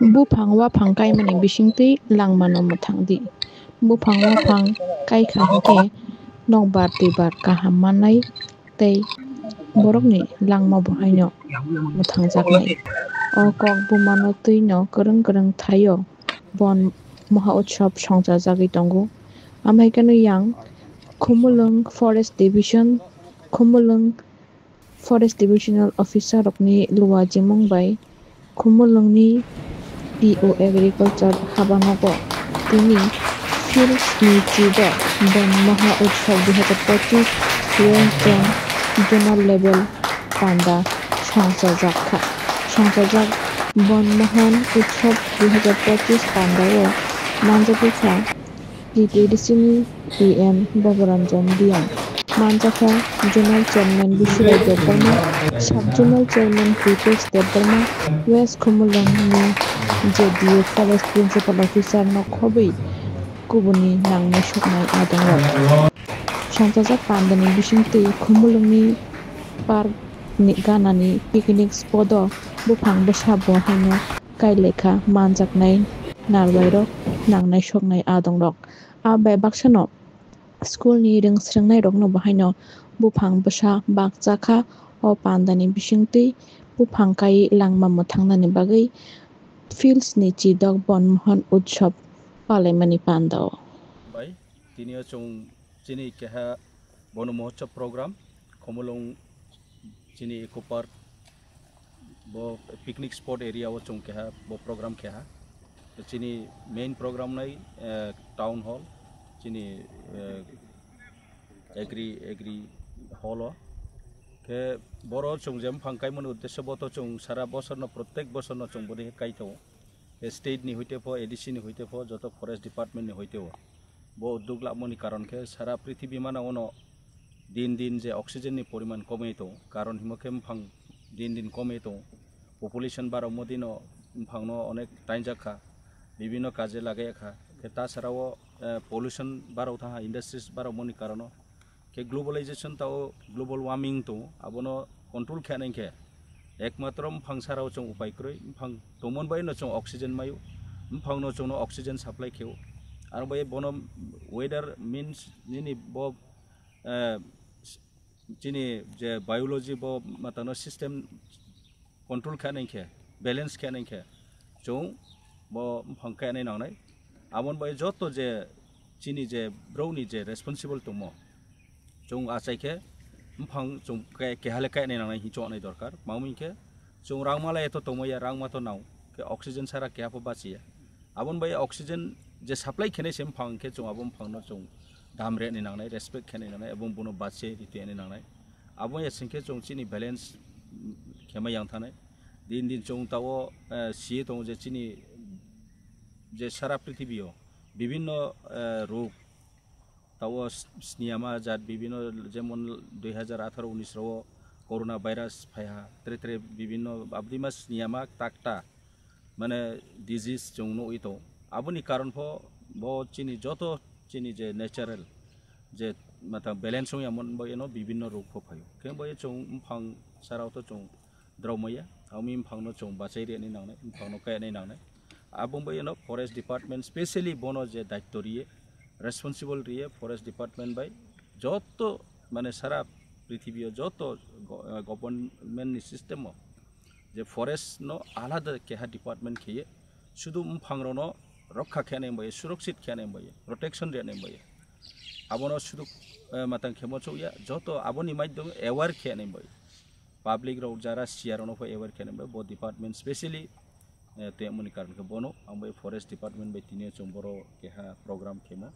Buphang waphang kaimani bisingtwi langmano mwthangdi. Buphang waphang kaikha hinkhe nokbar twuibar kaham mannai tei borokni langma bo haino mwthangjaknai. O kok bumano twi no kwrwng kwrwng thaio bon moha utsav songjajagui tongo. Amhaikhe yang Khumulung Forest Division Khumulung Forest Divisional Officer rokni luwa jemung bai Khumulungni PO Agriculture habanogo tini Fields ni chido bon moha utsav 2025 rank zonal level panda songjajak bon mohan utsav 2025 pandao manjagwikha PTDC PM Baburanjan Diang Manjaka Zonal Chairman Bishurai Debbarma Sub-Zonal Chairman Kripes Debbarma West Khumulung ni JDA Forest Principal Officer no khobui kubuni nangnai soknai adongo. Songjajak pandani bisingtwi Khumulungni park ni ganani picnic spot o buphang bwsa bo haino kailekha manjaknai narwairok nangnai soknai adongrok. Bai baksano school ni rungsrungnai rokno bo haino buphang bwsa bakjakha o pandani bisingtwi buphang kai langma mwthangnani bagwi Fields ni chidok bonmohon utsav palaimani pandao. Bai tinio chung chini keha bono mohotsav program Khumulung chini eco park bo picnic spot area o chung keha bo program keha chini main program nai town hall chini agri hall o ke boro chung jem phangkai mon uddesho bo to chung sara bosor no prottek bosor no chung bori kai to state ni hoite po ADC ni hoite po joto forest department ni hoite po bo uddog labmoni karon ke sara prithibi mana ono din din je oxygen ni poriman kome to karon himokem phang din kome to population baro modino phangno onek tainjakha বিভিন্ন কাজে লাগে খা তাছাড়াও pollution বারো থাকা industries বারো মনি কারণ কে globalization তাও গ্লোবাল ওয়ার্মিং তো আবনো কন্ট্রোল খেয়ে একমাত্র ফাংসারাও চং উপায় করে ফাং তোমন বাই ন চং অক্সিজেন মায়ু ফাং ন চং অক্সিজেন সাপ্লাই খেও আর বাই বন ওয়েদার মিন্স নিনি ব চিনি যে বায়োলজি ব মাতানো সিস্টেম কন্ট্রোল খেয়ে ব্যালেন্স খেয়ে চং bo phangkai nai nangnai amon bai joto je chini je browni je responsible to mo chung achai ke phang chung ke hale kai nai nangnai hi cho nai dorkar maumi ke chung rangmala eto tomoya rangma to naw ke oxygen sara ke apo bachi amon bai oxygen je supply khene sem phang ke chung abon phang no chung damre nai nangnai respect khene nangnai abon bono bache rite nai nangnai abon ya singke chung chini balance khema yang thanai din chung tawo sie tong je chini যে সারা পৃথিবীও বিভিন্ন রোগ তাও স্নিয়ামা জাত বিভিন্ন যেমন 2018-19 corona virus ফাইহা তেরে বিভিন্ন আবদিমা স্নিয়ামা তাকটা মানে ডিজিজ জংনো ইতো আবনি কারণ ব চিনি যত চিনি যে ন্যাচারাল যে মাথা ব্যালেন্স এমন বইনো বিভিন্ন রোগ ফাইও কে বই চং ফাং সারাও তো চং দ্রৌময়া আমি ফাংনো চং বাচাই রে নাংনাই ফাংনো কায় নাংনাই abong bai no forest department specially bono je daitto riye responsible riye forest department bai joto mane sara prithibio joto government ni system o je forest no alada keha department khiye shudu phangro no rokha khane bai surakshit khane bai protection rene bai abono shudu matang khemo chouya joto aboni maidom aware khane bai public ro jara siar no aware khane bai bo department specially তেমনি কারণ কে বনো আমি forest department by তিনিও চং বড় কেহা programme খেমো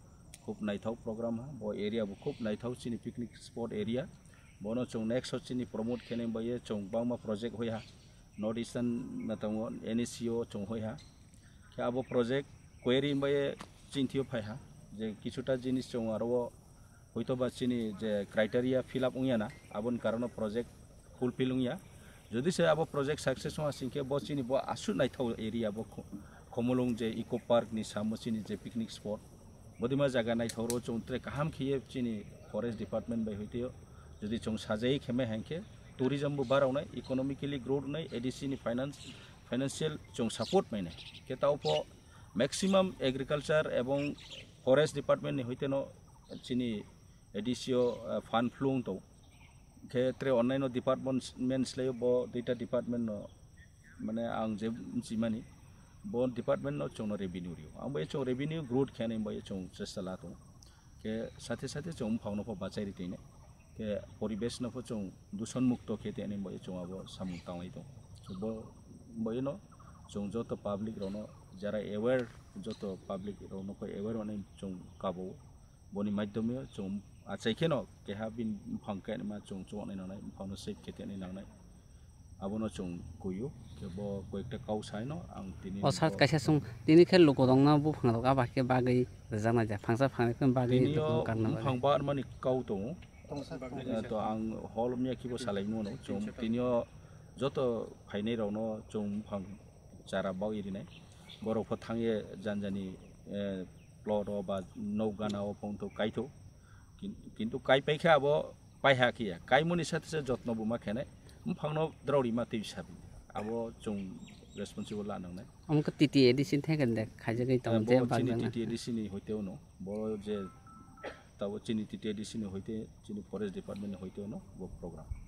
খুব নাইথাও programme হা ব area বো খুব নাইথাও চিনি পিকনিক স্পট এরিয়া বনো চং নেক্সট চিনি প্রমোট খেনে বাই চং বাংমা project হইহা north eastern Nathang NACO চং হইহা কে আবো প্রজেক্ট কোয়েরি বাই চিন্তিও ফাইহা যে কিছুটা জিনিস চং আরো হয়তো বা চিনি যে ক্রাইটেরিয়া ফিল আপ উইয়া না আবন কারণ প্রজেক্ট ফুলফিল উইয়া যদি সে আবো প্রজেক্ট সাকসেস হওয়া সিংকে বচিনি ব আসু নাইথাও এরিয়া ব Khumulung je eco park ni samo chini je picnic spot bodima jaga naithau ro chongtre kaham khiye chini forest department bai hoitio যদি চং সাজাই খেমে হ্যাংকে ট্যুরিজম বো বাড়াও নাই ইকোনমিক্যালি গ্রোথ নাই এডিসি নি ফাইনান্স फाइनेंशियल जों सपोर्ट मैंने के ताउपो मैक्सिमम एग्रीकल्चर एवं फरेस्ट डिपार्टमेंट होते न चिनी एडिसियो फान फ्लुंग तो के त्रे ऑनलाइन डिपार्टमेंट स्लेयो बो डेटा डिपार्टमेंट न माने आं जे जिमानी बो डिपार्टमेंट न जों रेवेन्यू रियो आं बे जों रेवेन्यू ग्रोथ खाने बे जों चेष्टा लातो के साथे साथे जों फाउनो फो बाचाइ रितेने के परिवेश न फो जों दूषण मुक्त खेते ने बे जों आबो सामु तांगाइ दं बो बे न जों जो तो पब्लिक रनो जरा अवेयर जो तो पब्लिक रनो को अवेयर माने जों काबो बनि माध्यमे जों आचाइखे न के हा बिन फंके मा जों जो नै नाय फाउनो सेफ खेते नै नाय आबोनो जों गयो के बो कोइकटा काउ साइ न आं तिनि असार काइसा सं तिनि खेल लोक दंना बु फांग आबाद के बागै जाना जा फांसा फांखन बागै तिनियो फांबार माने काउ दं तो आं हल मिया किबो सालायनो न जों तिनियो जत फाइनै रावनो जों फां जारा बाव इरिनाय बरफो थांगे जानजानि प्लट बा नौगानाव पंतो काइतो किन्तु काइ पाइखे आबो पाइहाखिया काइमुनि साथे जत्न बुमा खेने फांनो द्राउरि माते हिसाब आबो जों रेसपन्सिबल लानांनाय हमको टीटी एडिशन थागोन दे खाजे गै तम जे चिनी टीटी एडिशन होइते न बो जे ताबो चिनी टीटी एडिशन होइते चिनी फरेस्ट डिपार्टमेंट होइते न वो प्रोग्राम